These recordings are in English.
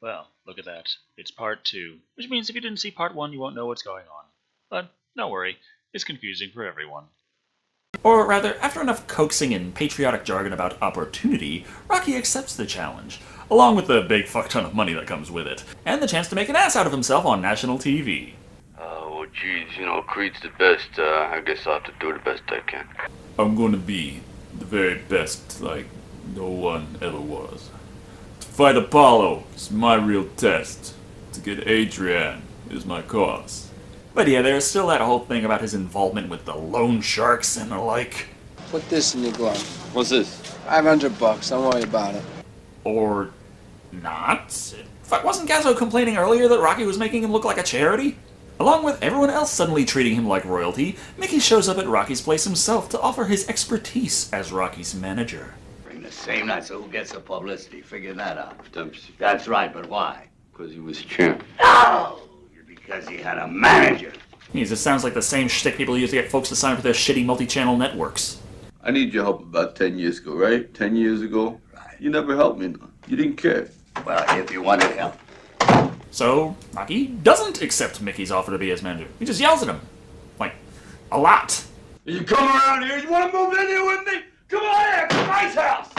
Well, look at that. It's part 2, which means if you didn't see part 1, you won't know what's going on. But don't worry, it's confusing for everyone. Or rather, after enough coaxing and patriotic jargon about opportunity, Rocky accepts the challenge, along with the big fuck ton of money that comes with it, and the chance to make an ass out of himself on national TV. Well, geez, Creed's the best. I guess I'll have to do the best I can. I'm gonna be the very best, like no one ever was. To fight Apollo is my real test. To get Adrian is my cause. But yeah, there's still that whole thing about his involvement with the loan sharks and the like. Put this in your glove. What's this? $500. Don't worry about it. Or not? Fuck, wasn't Gazzo complaining earlier that Rocky was making him look like a charity? Along with everyone else suddenly treating him like royalty, Mickey shows up at Rocky's place himself to offer his expertise as Rocky's manager. Bring the same night, so who gets the publicity? Figure that out. Dempsey. That's right, but why? Because he was champ. No! Because he had a manager. Jeez, this sounds like the same shtick people use to get folks to sign up for their shitty multi-channel networks. I need your help about 10 years ago, right? 10 years ago? Right. You never helped me, no. You didn't care. Well, if you wanted help. So, Rocky doesn't accept Mickey's offer to be his manager. He just yells at him. Like, a lot. You come around here, you want to move in here with me? Come on in, it's a nice house.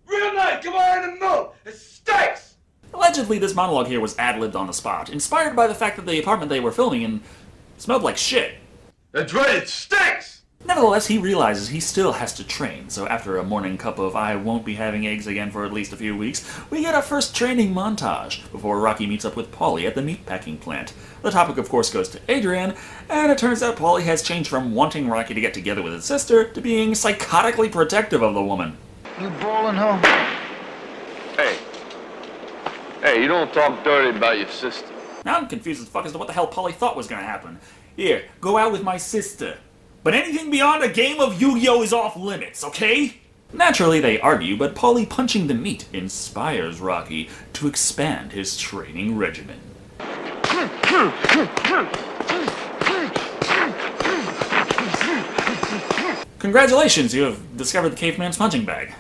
Real nice, come on in and move. It stinks. Allegedly, this monologue here was ad-libbed on the spot, inspired by the fact that the apartment they were filming in smelled like shit. That's right, it stinks. Nevertheless, he realizes he still has to train, so after a morning cup of I won't be having eggs again for at least a few weeks, we get our first training montage, before Rocky meets up with Paulie at the meatpacking plant. The topic, of course, goes to Adrian, and it turns out Paulie has changed from wanting Rocky to get together with his sister to being psychotically protective of the woman. You ballin', huh? Hey, you don't talk dirty about your sister. Now I'm confused as fuck as to what the hell Paulie thought was gonna happen. Here, go out with my sister. But anything beyond a game of Yu-Gi-Oh! Is off limits, okay? Naturally, they argue, but Paulie punching the meat inspires Rocky to expand his training regimen. Congratulations, you have discovered the caveman's punching bag.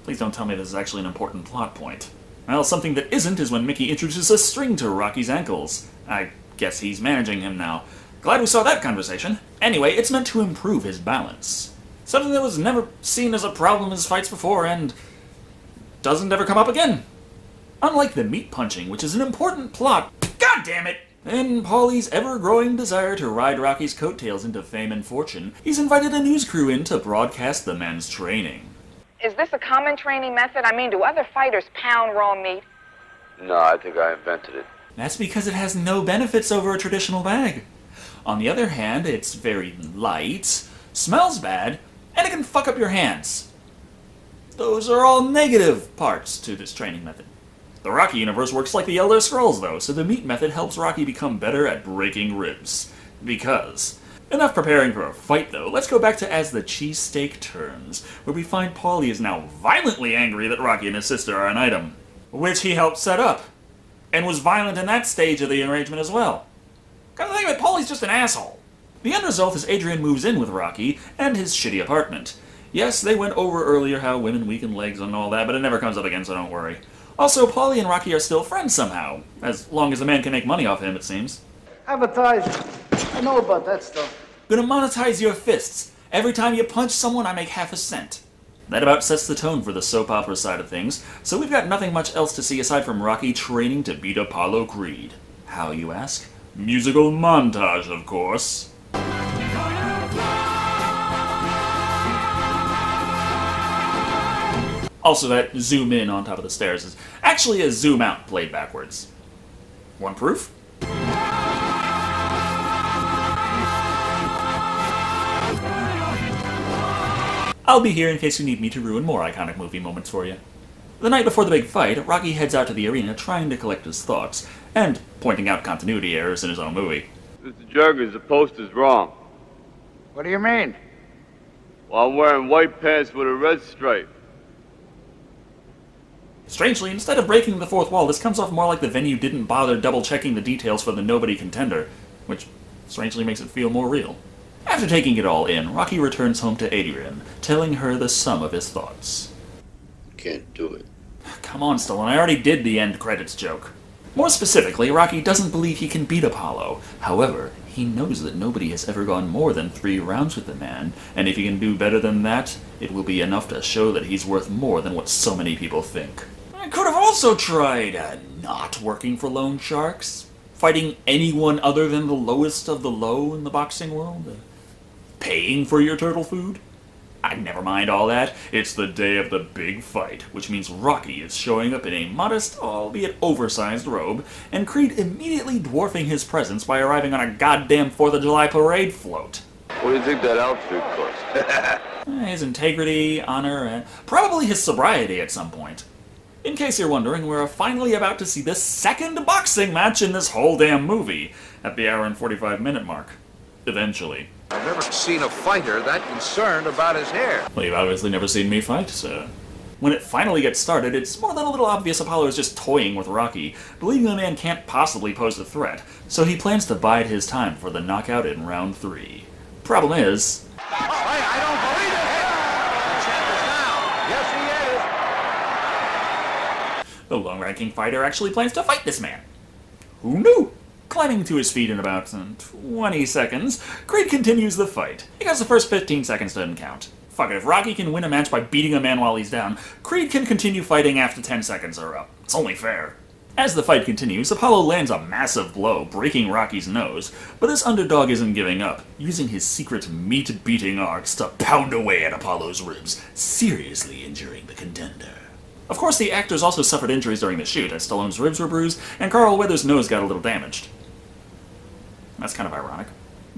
Please don't tell me this is actually an important plot point. Well, something that isn't is when Mickey introduces a string to Rocky's ankles. I guess he's managing him now. Glad we saw that conversation. Anyway, it's meant to improve his balance. Something that was never seen as a problem in his fights before, and doesn't ever come up again. Unlike the meat punching, which is an important plot, god damn it! In Paulie's ever-growing desire to ride Rocky's coattails into fame and fortune, he's invited a news crew in to broadcast the men's training. Is this a common training method? I mean, do other fighters pound raw meat? No, I think I invented it. That's because it has no benefits over a traditional bag. On the other hand, it's very light, smells bad, and it can fuck up your hands. Those are all negative parts to this training method. The Rocky universe works like the Elder Scrolls, though, so the meat method helps Rocky become better at breaking ribs. Because... Enough preparing for a fight, though. Let's go back to As the Cheesesteak Turns, where we find Paulie is now violently angry that Rocky and his sister are an item, which he helped set up, and was violent in that stage of the arrangement as well. Come to think of it, Paulie's just an asshole. The end result is Adrian moves in with Rocky and his shitty apartment. Yes, they went over earlier how women weaken legs and all that, but it never comes up again, so don't worry. Also, Paulie and Rocky are still friends somehow, as long as the man can make money off him, it seems. Advertising. I know about that stuff. Gonna monetize your fists. Every time you punch someone, I make half a cent. That about sets the tone for the soap opera side of things, so we've got nothing much else to see aside from Rocky training to beat Apollo Creed. How, you ask? Musical montage, of course. Also, that zoom in on top of the stairs is actually a zoom out played backwards. Want proof? I'll be here in case you need me to ruin more iconic movie moments for you. The night before the big fight, Rocky heads out to the arena trying to collect his thoughts, and pointing out continuity errors in his own movie. Mr. Jergens, the poster's wrong. What do you mean? Well, I'm wearing white pants with a red stripe. Strangely, instead of breaking the fourth wall, this comes off more like the venue didn't bother double-checking the details for the nobody contender, which strangely makes it feel more real. After taking it all in, Rocky returns home to Adrian, telling her the sum of his thoughts. Can't do it. Come on, Stallone, I already did the end credits joke. More specifically, Rocky doesn't believe he can beat Apollo. However, he knows that nobody has ever gone more than 3 rounds with the man, and if he can do better than that, it will be enough to show that he's worth more than what so many people think. I could have also tried not working for loan sharks, fighting anyone other than the lowest of the low in the boxing world, paying for your turtle food. Never mind all that. It's the day of the big fight, which means Rocky is showing up in a modest, albeit oversized robe, and Creed immediately dwarfing his presence by arriving on a goddamn 4th of July parade float. What do you think that outfit cost? His integrity, honor, and probably his sobriety at some point. In case you're wondering, we're finally about to see the 2nd boxing match in this whole damn movie, at the hour and 45-minute mark. Eventually. I've never seen a fighter that concerned about his hair. Well, you've obviously never seen me fight, so... When it finally gets started, it's more than a little obvious Apollo is just toying with Rocky, believing the man can't possibly pose a threat, so he plans to bide his time for the knockout in round 3. Problem is... I don't believe it! The champ is down. Yes, he is. The long-ranking fighter actually plans to fight this man. Who knew? Climbing to his feet in about 20 seconds, Creed continues the fight, because the first 15 seconds doesn't count. Fuck it, if Rocky can win a match by beating a man while he's down, Creed can continue fighting after 10 seconds are up. It's only fair. As the fight continues, Apollo lands a massive blow, breaking Rocky's nose, but this underdog isn't giving up, using his secret meat-beating arts to pound away at Apollo's ribs, seriously injuring the contender. Of course, the actors also suffered injuries during the shoot, as Stallone's ribs were bruised, and Carl Weathers' nose got a little damaged. That's kind of ironic.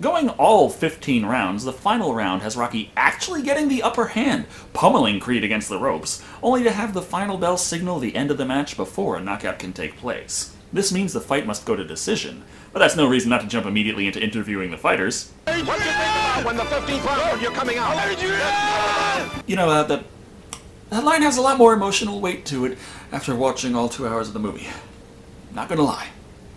Going all 15 rounds, the final round has Rocky actually getting the upper hand, pummeling Creed against the ropes, only to have the final bell signal the end of the match before a knockout can take place. This means the fight must go to decision, but that's no reason not to jump immediately into interviewing the fighters. What do you think about when the 15th round you're coming out? You know, that line has a lot more emotional weight to it after watching all 2 hours of the movie. Not gonna lie.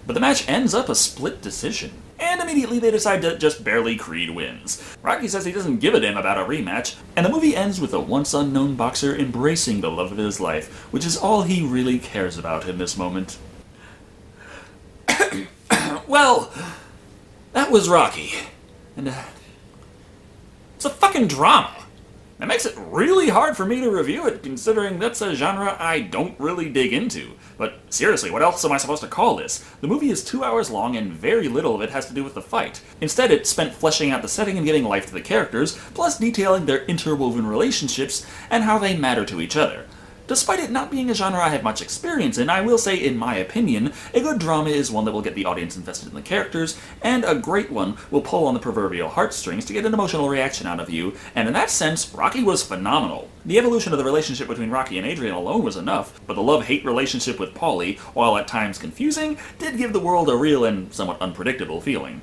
But the match ends up a split decision. And immediately they decide that just barely Creed wins. Rocky says he doesn't give a damn about a rematch, and the movie ends with a once unknown boxer embracing the love of his life, which is all he really cares about in this moment. Well, that was Rocky. And, it's a fucking drama. That makes it really hard for me to review it, considering that's a genre I don't really dig into. But seriously, what else am I supposed to call this? The movie is 2 hours long, and very little of it has to do with the fight. Instead, it's spent fleshing out the setting and giving life to the characters, plus detailing their interwoven relationships and how they matter to each other. Despite it not being a genre I have much experience in, I will say, in my opinion, a good drama is one that will get the audience invested in the characters, and a great one will pull on the proverbial heartstrings to get an emotional reaction out of you, and in that sense, Rocky was phenomenal. The evolution of the relationship between Rocky and Adrian alone was enough, but the love-hate relationship with Paulie, while at times confusing, did give the world a real and somewhat unpredictable feeling.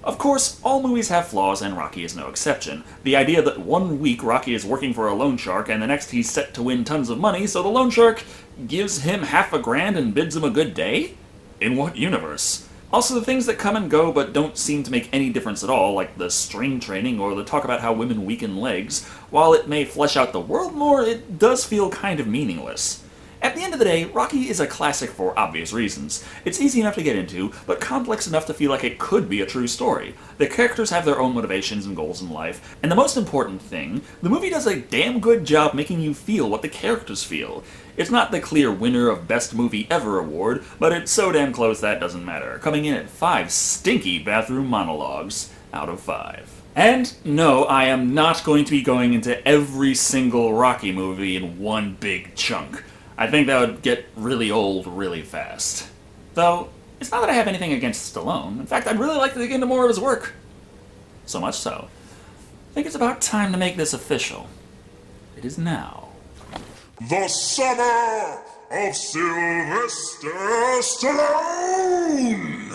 Of course, all movies have flaws, and Rocky is no exception. The idea that 1 week Rocky is working for a loan shark, and the next he's set to win tons of money, so the loan shark gives him $50,000 and bids him a good day? In what universe? Also, the things that come and go but don't seem to make any difference at all, like the string training or the talk about how women weaken legs, while it may flesh out the world more, it does feel kind of meaningless. At the end of the day, Rocky is a classic for obvious reasons. It's easy enough to get into, but complex enough to feel like it could be a true story. The characters have their own motivations and goals in life, and the most important thing, the movie does a damn good job making you feel what the characters feel. It's not the clear winner of Best Movie Ever award, but it's so damn close that doesn't matter, coming in at 5 stinky bathroom monologues out of 5. And no, I am not going to be going into every single Rocky movie in one big chunk. I think that would get really old really fast. Though, it's not that I have anything against Stallone. In fact, I'd really like to dig into more of his work. So much so, I think it's about time to make this official. It is now The Summer of Sylvester Stallone!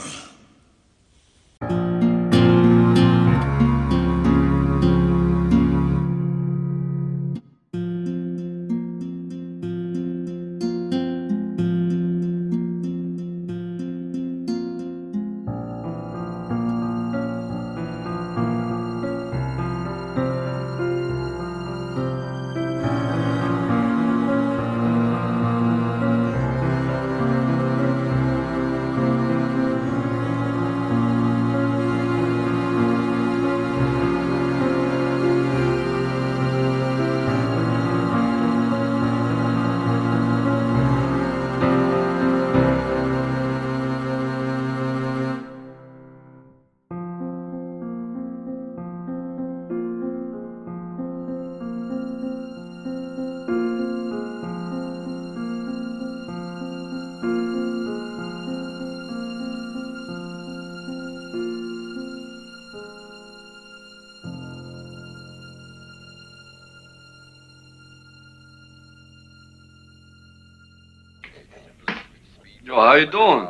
Yo, how you doing?